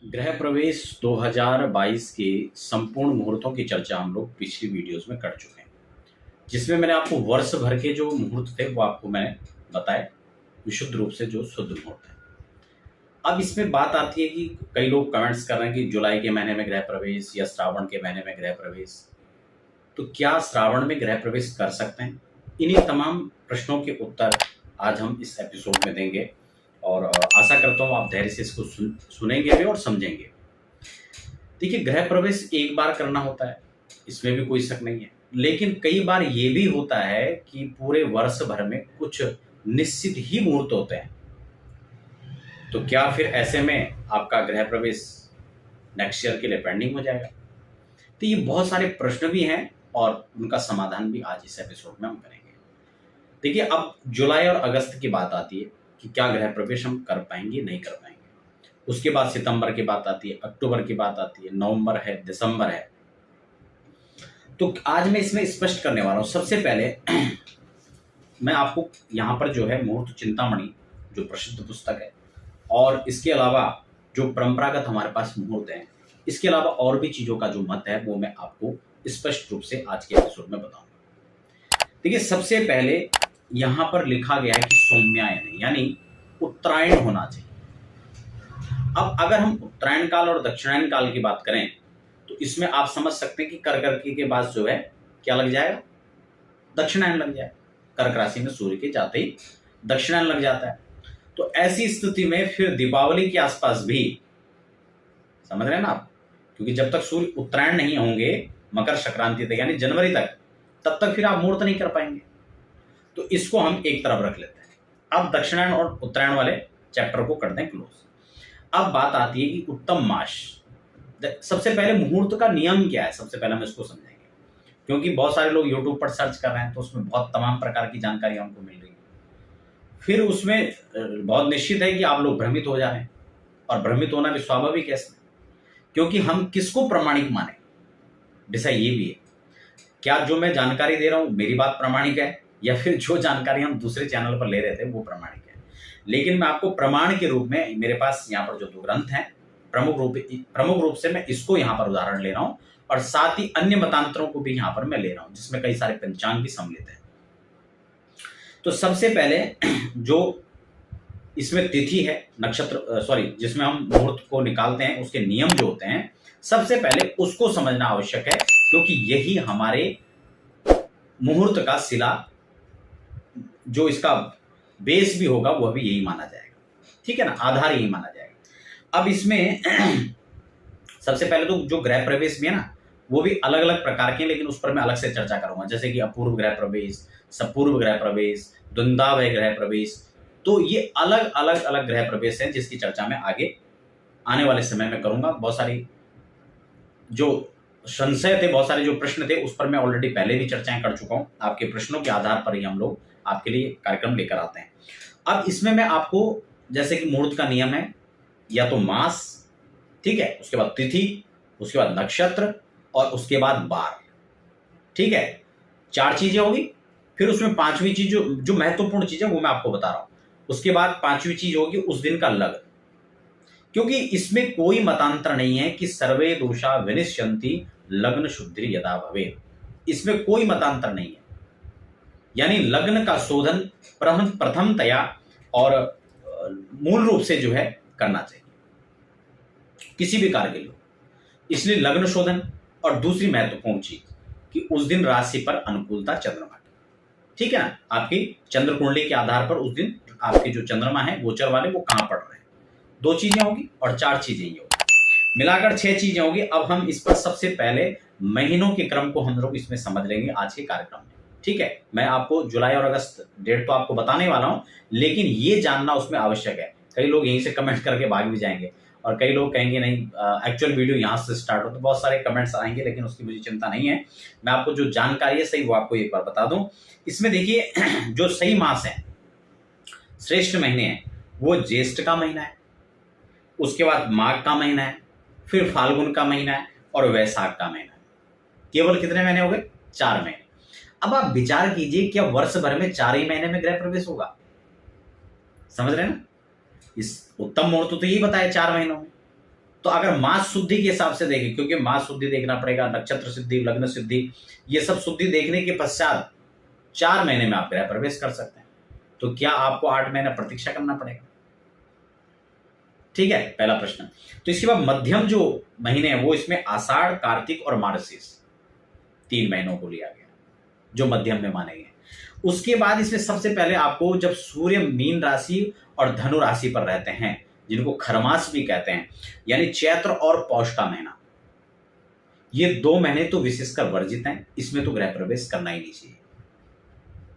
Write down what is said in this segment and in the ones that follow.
गृह प्रवेश 2022 के संपूर्ण मुहूर्तों की चर्चा हम लोग पिछली वीडियोस में कर चुके हैं, जिसमें मैंने आपको वर्ष भर के जो मुहूर्त थे वो आपको मैंने बताए, विशुद्ध रूप से जो शुद्ध मुहूर्त है। अब इसमें बात आती है कि कई लोग कमेंट्स कर रहे हैं कि जुलाई के महीने में गृह प्रवेश या श्रावण के महीने में गृह प्रवेश, तो क्या श्रावण में गृह प्रवेश कर सकते हैं? इन्हीं तमाम प्रश्नों के उत्तर आज हम इस एपिसोड में देंगे और आशा करता हूँ आप धैर्य से इसको सुनेंगे भी और समझेंगे। देखिए, गृह प्रवेश एक बार करना होता है, इसमें भी कोई शक नहीं है, लेकिन कई बार ये भी होता है कि पूरे वर्ष भर में कुछ निश्चित ही मुहूर्त होते हैं। तो क्या फिर ऐसे में आपका गृह प्रवेश नेक्स्ट ईयर के लिए पेंडिंग हो जाएगा? तो ये बहुत सारे प्रश्न भी हैं और उनका समाधान भी आज इस एपिसोड में हम करेंगे। देखिए, अब जुलाई और अगस्त की बात आती है कि क्या गृह प्रवेश हम कर पाएंगे, नहीं कर पाएंगे। उसके बाद सितंबर की बात आती है, अक्टूबर की बात आती है, नवंबर है, दिसंबर है। तो आज मैं इसमें स्पष्ट करने वाला हूं। सबसे पहले मैं आपको यहाँ पर जो है मुहूर्त चिंतामणि जो प्रसिद्ध पुस्तक है और इसके अलावा जो परंपरागत हमारे पास मुहूर्त हैं, इसके अलावा और भी चीजों का जो मत है वो मैं आपको स्पष्ट रूप से आज के एपिसोड में बताऊंगा। देखिए, सबसे पहले यहां पर लिखा गया है कि सौम्यायन यानी उत्तरायण होना चाहिए। अब अगर हम उत्तरायण काल और दक्षिणायन काल की बात करें तो इसमें आप समझ सकते हैं कि कर्क के बाद जो है क्या लग जाएगा, दक्षिणायन लग जाए। कर्क राशि में सूर्य के जाते ही दक्षिणायन लग जाता है। तो ऐसी स्थिति में फिर दीपावली के आसपास भी, समझ रहे हैं ना आप, क्योंकि जब तक सूर्य उत्तरायण नहीं होंगे मकर संक्रांति तक यानी जनवरी तक, तब तक फिर आप मुहूर्त नहीं कर पाएंगे। तो इसको हम एक तरफ रख लेते हैं। अब दक्षिणायन और उत्तरायण वाले चैप्टर को कर दें क्लोज। अब बात आती है कि उत्तम मास। सबसे पहले मुहूर्त का नियम क्या है, सबसे पहले हम इसको समझेंगे, क्योंकि बहुत सारे लोग यूट्यूब पर सर्च कर रहे हैं तो उसमें बहुत तमाम प्रकार की जानकारी हमको मिल रही है। फिर उसमें बहुत निश्चित है कि आप लोग भ्रमित हो जा रहे हैं, और भ्रमित होना भी स्वाभाविक है, क्योंकि हम किसको प्रमाणिक माने, विषय ये भी है। क्या जो मैं जानकारी दे रहा हूं मेरी बात प्रमाणिक है, या फिर जो जानकारी हम दूसरे चैनल पर ले रहे थे वो प्रमाणिक है? लेकिन मैं आपको प्रमाण के रूप में, मेरे पास यहाँ पर जो दो ग्रंथ हैं, प्रमुख रूप से मैं इसको यहाँ पर उदाहरण ले रहा हूँ, और साथ ही अन्य मतांतरों को भी यहाँ पर मैं ले रहा हूँ, जिसमें कई सारे पंचांग भी सम्मिलित हैं। तो सबसे पहले जो इसमें तिथि है, नक्षत्र, जिसमें हम मुहूर्त को निकालते हैं, उसके नियम जो होते हैं, सबसे पहले उसको समझना आवश्यक है, क्योंकि यही हमारे मुहूर्त का शिला, जो इसका बेस भी होगा वह भी यही माना जाएगा। ठीक है ना, आधार यही माना जाएगा। अब इसमें सबसे पहले तो जो गृह प्रवेश भी है ना, वो भी अलग अलग प्रकार के हैं, लेकिन उस पर मैं अलग से चर्चा करूंगा, जैसे कि अपूर्व गृह प्रवेश, सपूर्व गृह प्रवेश, द्वंद्वावय गृह प्रवेश। तो ये अलग अलग गृह प्रवेश है, जिसकी चर्चा मैं आगे आने वाले समय में करूंगा। बहुत सारी जो संशय थे, बहुत सारे जो प्रश्न थे, उस पर मैं ऑलरेडी पहले भी चर्चाएं कर चुका हूं। आपके प्रश्नों के आधार पर ही हम लोग आपके लिए कार्यक्रम लेकर आते हैं। अब इसमें मैं आपको, जैसे कि मुहूर्त का नियम है या तो मास, ठीक है, उसके बाद तिथि, उसके बाद नक्षत्र और उसके बाद बार, ठीक है, 4 चीजें होगी। फिर उसमें 5वीं चीज जो महत्वपूर्ण चीज है वो मैं आपको बता रहा हूं। उसके बाद 5वीं चीज होगी उस दिन का लग्न, क्योंकि इसमें कोई मतांतर नहीं है कि सर्वे दोषा विनिश्यन्ति लग्न शुद्धि यदा भवे, इसमें कोई मतांतर नहीं है। यानी लग्न का शोधन प्रथमतया और मूल रूप से जो है करना चाहिए किसी भी कार्य के लिए। इसलिए लग्न शोधन, और दूसरी महत्वपूर्ण चीज कि उस दिन राशि पर अनुकूलता चंद्रमा की, ठीक है ना, आपकी चंद्र कुंडली के आधार पर उस दिन आपके जो चंद्रमा है गोचर वाले वो कहां पड़ रहे हैं। 2 चीजें होगी और 4 चीजें ही होगी, मिलाकर 6 चीजें होगी। अब हम इस पर सबसे पहले महीनों के क्रम को हम लोग इसमें समझ लेंगे आज के कार्यक्रम में, ठीक है। मैं आपको जुलाई और अगस्त डेट तो आपको बताने वाला हूं, लेकिन ये जानना उसमें आवश्यक है। कई लोग यहीं से कमेंट करके भाग भी जाएंगे, और कई लोग कहेंगे नहीं एक्चुअल वीडियो यहां से स्टार्ट हो, तो बहुत सारे कमेंट्स आएंगे, लेकिन उसकी मुझे चिंता नहीं है। मैं आपको जो जानकारी है सही वो आपको एक बार बता दूं। इसमें देखिए, जो सही मास है, श्रेष्ठ महीने हैं, वो ज्येष्ठ का महीना है, उसके बाद माघ का महीना है, फिर फाल्गुन का महीना है और वैशाख का महीना है। केवल कितने महीने हो गए? 4 महीने। अब आप विचार कीजिए, क्या वर्ष भर में 4 ही महीने में गृह प्रवेश होगा? समझ रहे हैं ना, इस उत्तम मुहूर्त तो यही बताया 4 महीनों में। तो अगर मास शुद्धि के हिसाब से देखें, क्योंकि मास शुद्धि देखना पड़ेगा, नक्षत्र सिद्धि, लग्न सिद्धि, ये सब शुद्धि देखने के पश्चात 4 महीने में आप गृह प्रवेश कर सकते हैं। तो क्या आपको 8 महीना प्रतीक्षा करना पड़ेगा? ठीक है, पहला प्रश्न। तो इसके बाद मध्यम जो महीने हैं वो इसमें आषाढ़, कार्तिक और मार्गशीर्ष 3 महीनों को लिया गया जो मध्यम में माने गए। उसके बाद इसमें सबसे पहले आपको जब सूर्य मीन राशि और धनु राशि पर रहते हैं, जिनको खरमास भी कहते हैं, यानी चैत्र और पौष का महीना, ये 2 महीने तो विशेषकर वर्जित हैं, इसमें तो गृह प्रवेश करना ही नहीं चाहिए।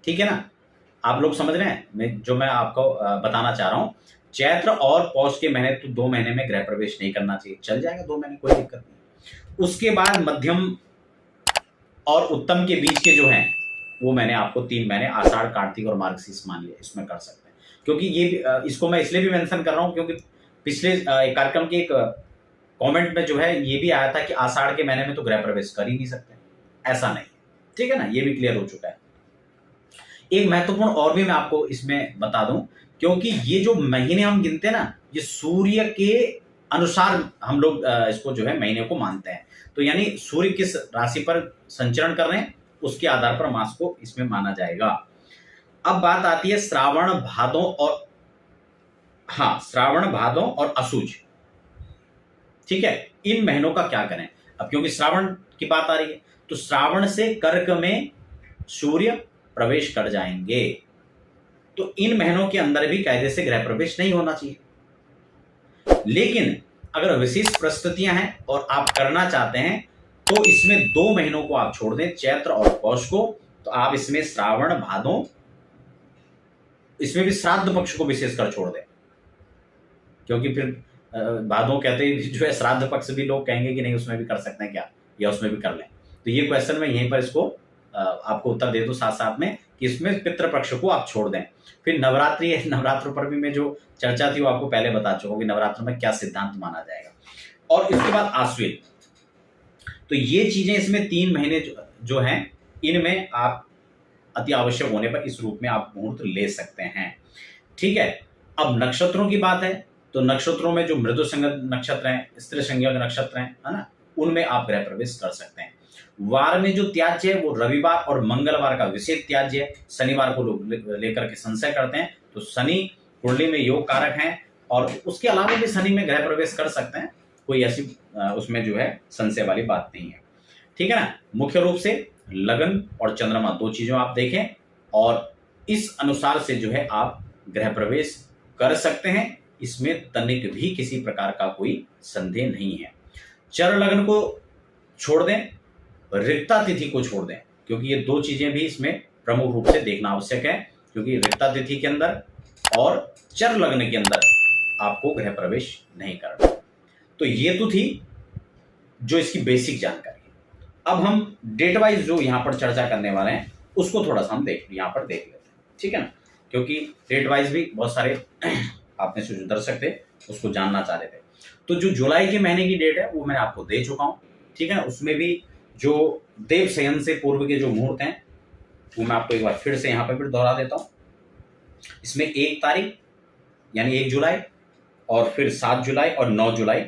ठीक है ना, आप लोग समझ रहे हैं मैं आपको बताना चाह रहा हूं। चैत्र और पौष के महीने तो 2 महीने में गृह प्रवेश नहीं करना चाहिए, चल जाएगा 2 महीने, कोई दिक्कत नहीं। उसके बाद मध्यम और उत्तम के बीच के जो हैं वो मैंने आपको 3 महीने आषाढ़, कार्तिक और मार्गशीर्ष मान लिया, इसमें कर सकते हैं। क्योंकि ये इसको मैं इसलिए भी मेंशन कर रहा हूं क्योंकि पिछले कार्यक्रम के एक कमेंट में जो है ये भी आया था कि आषाढ़ के महीने में तो गृह प्रवेश कर ही नहीं सकते, ऐसा नहीं। ठीक है ना, ये भी क्लियर हो चुका है। एक महत्वपूर्ण और भी मैं आपको इसमें बता दूं, क्योंकि ये जो महीने हम गिनते हैं ना, ये सूर्य के अनुसार हम लोग इसको जो है महीने को मानते हैं। तो यानी सूर्य किस राशि पर संचरण कर रहे हैं उसके आधार पर मास को इसमें माना जाएगा। अब बात आती है श्रावण, भादों और श्रावण, भादों और असुज। ठीक है, इन महीनों का क्या करें? अब क्योंकि श्रावण की बात आ रही है तो श्रावण से कर्क में सूर्य प्रवेश कर जाएंगे, तो इन महीनों के अंदर भी कायदे से गृह प्रवेश नहीं होना चाहिए। लेकिन अगर विशेष परिस्थितियां हैं और आप करना चाहते हैं तो इसमें 2 महीनों को आप छोड़ दें, चैत्र और पौष को। तो आप इसमें श्रावण, भादों, इसमें भी श्राद्ध पक्ष को विशेषकर छोड़ दें, क्योंकि फिर भादों कहते ही जो है श्राद्ध पक्ष भी लोग कहेंगे कि नहीं उसमें भी कर सकते हैं क्या, या उसमें भी कर लें। तो ये क्वेश्चन मैं यहीं पर इसको आपको उत्तर दे दूं साथ साथ में कि इसमें पितृपक्ष को आप छोड़ दें। फिर नवरात्रि है, नवरात्र पर भी मैं जो चर्चा थी वो आपको पहले बता चुका हूं कि नवरात्र में क्या सिद्धांत माना जाएगा। और इसके बाद आश्विन, तो ये चीजें इसमें 3 महीने जो हैं इनमें आप अति आवश्यक होने पर इस रूप में आप मुहूर्त ले सकते हैं। ठीक है, अब नक्षत्रों की बात है तो नक्षत्रों में जो मृदु संज्ञक नक्षत्र हैं, स्त्री संज्ञक नक्षत्र हैं, है ना, उनमें आप गृह प्रवेश कर सकते हैं। वार में जो त्याज्य है वो रविवार और मंगलवार का विशेष त्याज्य है। शनिवार को लोग लेकर के संशय करते हैं, तो शनि कुंडली में योग कारक हैं और उसके अलावा भी शनि में गृह प्रवेश कर सकते हैं, कोई ऐसी उसमें जो है संशय वाली बात नहीं है। ठीक है ना, मुख्य रूप से लगन और चंद्रमा 2 चीजों आप देखें और इस अनुसार से जो है आप गृह प्रवेश कर सकते हैं, इसमें तनिक भी किसी प्रकार का कोई संदेह नहीं है। चर लग्न को छोड़ दें, रिक्ता तिथि को छोड़ दें, क्योंकि ये 2 चीजें भी इसमें प्रमुख रूप से देखना आवश्यक है, क्योंकि रिक्ता तिथि के अंदर और चर लग्न के अंदर आपको गृह प्रवेश नहीं करना। तो ये तो थी जो इसकी बेसिक जानकारी। अब हम डेट वाइज जो यहाँ पर चर्चा करने वाले हैं उसको थोड़ा सा हम यहाँ पर देख लेते हैं। ठीक है ना, क्योंकि डेट वाइज भी बहुत सारे आपने से जो दर्शक थे उसको जानना चाह रहे थे। तो जो जुलाई के महीने की डेट है वो मैं आपको दे चुका हूँ। ठीक है ना, उसमें भी जो देव शयन से पूर्व के जो मुहूर्त हैं वो मैं आपको एक बार फिर से यहाँ पर फिर दोहरा देता हूँ। इसमें 1 तारीख यानी 1 जुलाई और फिर 7 जुलाई और 9 जुलाई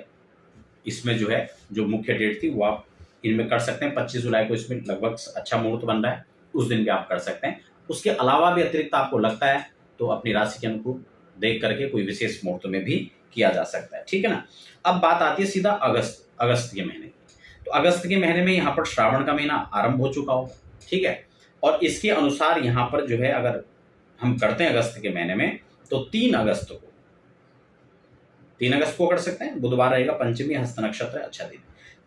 इसमें जो है जो मुख्य डेट थी वो आप इनमें कर सकते हैं। 25 जुलाई को इसमें लगभग अच्छा मुहूर्त बन रहा है, उस दिन भी आप कर सकते हैं। उसके अलावा भी अतिरिक्त आपको लगता है तो अपनी राशि के अनुकूल देख करके कोई विशेष मुहूर्त में भी किया जा सकता है। ठीक है ना, अब बात आती है सीधा अगस्त के महीने की। तो अगस्त के महीने में यहाँ पर श्रावण का महीना आरंभ हो चुका होगा। ठीक है, और इसके अनुसार यहाँ पर जो है अगर हम करते हैं अगस्त के महीने में तो 3 अगस्त को कर सकते हैं, बुधवार रहेगा, पंचमी, हस्त नक्षत्र, अच्छा दिन।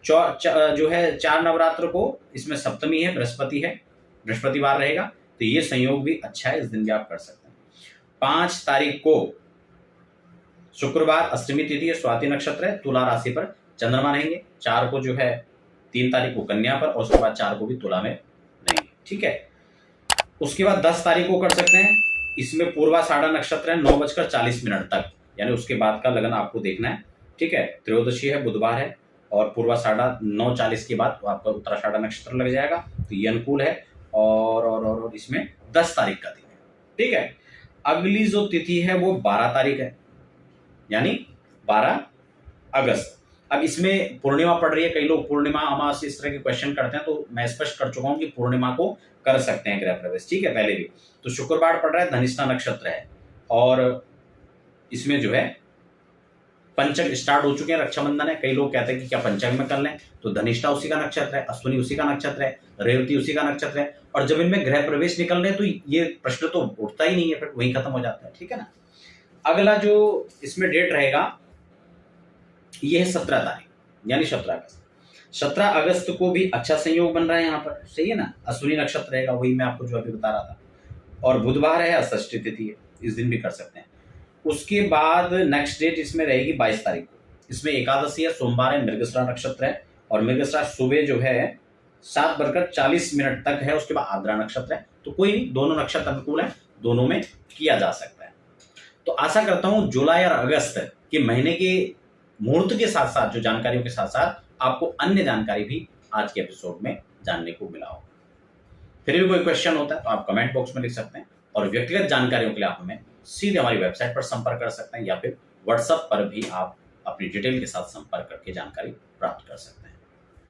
जो है 4 नवरात्र को इसमें सप्तमी है, बृहस्पतिवार रहेगा, तो ये संयोग भी अच्छा है, इस दिन भी आप कर सकते हैं। 5 तारीख को शुक्रवार, अष्टमी तिथि है, स्वाति नक्षत्र है, तुला राशि पर चंद्रमा रहेंगे। 4 को जो है 3 तारीख को कन्या पर और उसके बाद 4 को भी तुला में रहेंगे। ठीक है, उसके बाद 10 तारीख को कर सकते हैं, इसमें पूर्वाषाढ़ा नक्षत्र है 9:40 तक, यानी उसके बाद का लगन आपको देखना है। ठीक है, त्रयोदशी है, बुधवार है और पूर्वाषाढ़ा 9:40 के बाद आपका उत्तराषाढ़ा नक्षत्र लग जाएगा, तो ये अनुकूल है। और इसमें 10 तारीख का दिन है। ठीक है, अगली जो तिथि है वो 12 तारीख है, यानी 12 अगस्त। अब इसमें पूर्णिमा पड़ रही है, कई लोग पूर्णिमा अमावस्या इस तरह के क्वेश्चन करते हैं, तो मैं स्पष्ट कर चुका हूं कि पूर्णिमा को कर सकते हैं गृह प्रवेश, ठीक है। पहले भी तो शुक्रवार पड़ रहा है, धनिष्ठा नक्षत्र है, और इसमें जो है पंचक स्टार्ट हो चुके हैं, रक्षाबंधन है। कई लोग कहते हैं कि क्या पंचक में कर लें, तो धनिष्ठा उसी का नक्षत्र है, अश्विनी उसी का नक्षत्र है, रेवती उसी का नक्षत्र है, और जब इनमें गृह प्रवेश निकल रहे हैं तो ये प्रश्न तो उठता ही नहीं है, फिर वही खत्म हो जाता है, ठीक है ना। अगला जो इसमें डेट रहेगा ये है 17 तारीख, यानी 17 अगस्त। 17 अगस्त को भी अच्छा संयोग बन रहा है यहाँ पर, सही है ना, अश्विनी नक्षत्र रहेगा, वही मैं आपको जो अभी बता रहा था, और बुधवार है, षष्ठी तिथि है, इस दिन भी कर सकते हैं। उसके बाद नेक्स्ट डेट इसमें रहेगी 22 तारीख को, इसमें एकादशी है, सोमवार है, मृगशिरा नक्षत्र है, और मृगशिरा सुबह जो है 7:40 तक है, उसके बाद आर्द्रा नक्षत्र है। तो कोई नहीं, दोनों नक्षत्र अनुकूल है, दोनों में किया जा सकता है। तो आशा करता हूं जुलाई और अगस्त के महीने के मुहूर्त के साथ साथ, जो जानकारियों के साथ साथ आपको अन्य जानकारी भी आज के एपिसोड में जानने को मिला हो। फिर भी कोई क्वेश्चन होता है तो आप कमेंट बॉक्स में लिख सकते हैं, और व्यक्तिगत जानकारियों के लिए आप हमें सीधे हमारी वेबसाइट पर संपर्क कर सकते हैं, या फिर व्हाट्सएप पर भी आप अपनी डिटेल के साथ संपर्क करके जानकारी प्राप्त कर सकते हैं।